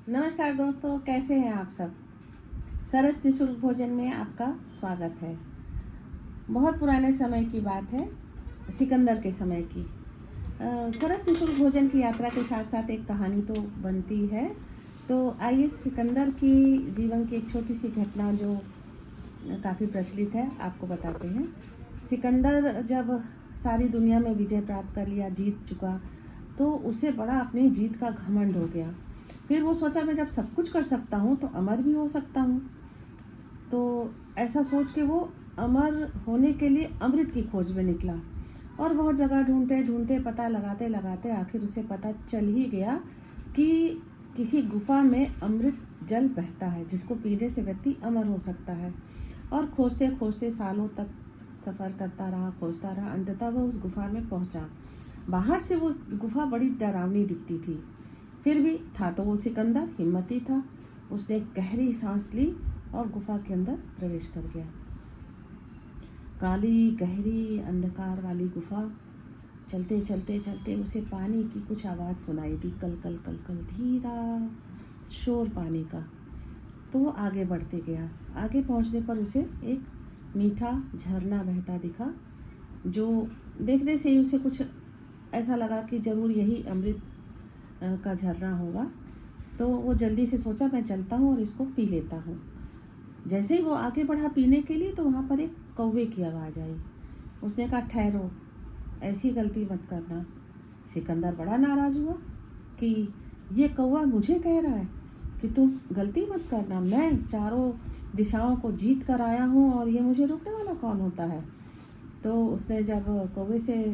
नमस्कार दोस्तों, कैसे हैं आप सब। सरस निशुल्क भोजन में आपका स्वागत है। बहुत पुराने समय की बात है, सिकंदर के समय की। सरस निशुल्क भोजन की यात्रा के साथ साथ एक कहानी तो बनती है। तो आइए सिकंदर की जीवन की एक छोटी सी घटना जो काफ़ी प्रचलित है आपको बताते हैं। सिकंदर जब सारी दुनिया में विजय प्राप्त कर लिया, जीत चुका, तो उसे बड़ा अपनी जीत का घमंड हो गया। फिर वो सोचा मैं जब सब कुछ कर सकता हूँ तो अमर भी हो सकता हूँ। तो ऐसा सोच के वो अमर होने के लिए अमृत की खोज में निकला और बहुत जगह ढूंढते ढूंढते पता लगाते लगाते आखिर उसे पता चल ही गया कि किसी गुफा में अमृत जल बहता है जिसको पीने से व्यक्ति अमर हो सकता है। और खोजते खोजते सालों तक सफ़र करता रहा, खोजता रहा। अंततः वो उस गुफा में पहुंचा। बाहर से वो गुफा बड़ी डरावनी दिखती थी, फिर भी था तो वो सिकंदर हिम्मती था। उसने गहरी सांस ली और गुफा के अंदर प्रवेश कर गया। काली गहरी अंधकार वाली गुफा। चलते चलते चलते उसे पानी की कुछ आवाज़ सुनाई दी, कल कल कल कल, धीरा शोर पानी का। तो वो आगे बढ़ते गया। आगे पहुंचने पर उसे एक मीठा झरना बहता दिखा, जो देखने से ही उसे कुछ ऐसा लगा कि ज़रूर यही अमृत का झरना होगा। तो वो जल्दी से सोचा मैं चलता हूँ और इसको पी लेता हूँ। जैसे ही वो आगे बढ़ा पीने के लिए तो वहाँ पर एक कौवे की आवाज़ आई। उसने कहा ठहरो, ऐसी गलती मत करना। सिकंदर बड़ा नाराज़ हुआ कि ये कौवा मुझे कह रहा है कि तुम गलती मत करना, मैं चारों दिशाओं को जीत कर आया हूँ और ये मुझे रोकने वाला कौन होता है। तो उसने जब कौवे से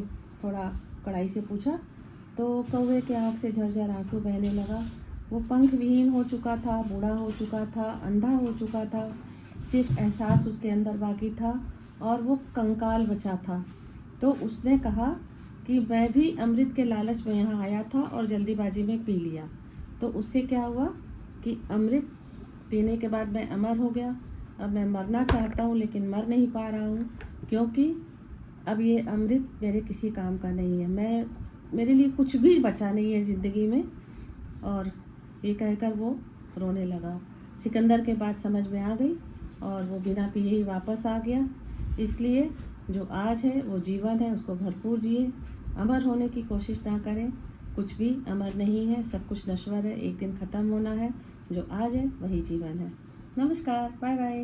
थोड़ा कड़ाई से पूछा तो कौवे के आँख से झरझर आंसू बहने लगा। वो पंख विहीन हो चुका था, बूढ़ा हो चुका था, अंधा हो चुका था। सिर्फ एहसास उसके अंदर बाकी था और वो कंकाल बचा था। तो उसने कहा कि मैं भी अमृत के लालच में यहाँ आया था और जल्दीबाजी में पी लिया। तो उससे क्या हुआ कि अमृत पीने के बाद मैं अमर हो गया। अब मैं मरना चाहता हूँ लेकिन मर नहीं पा रहा हूँ, क्योंकि अब ये अमृत मेरे किसी काम का नहीं है। मेरे लिए कुछ भी बचा नहीं है ज़िंदगी में। और ये कहकर वो रोने लगा। सिकंदर के बात समझ में आ गई और वो बिना पिए ही वापस आ गया। इसलिए जो आज है वो जीवन है, उसको भरपूर जिए। अमर होने की कोशिश ना करें, कुछ भी अमर नहीं है, सब कुछ नश्वर है, एक दिन ख़त्म होना है। जो आज है वही जीवन है। नमस्कार, बाय बाय।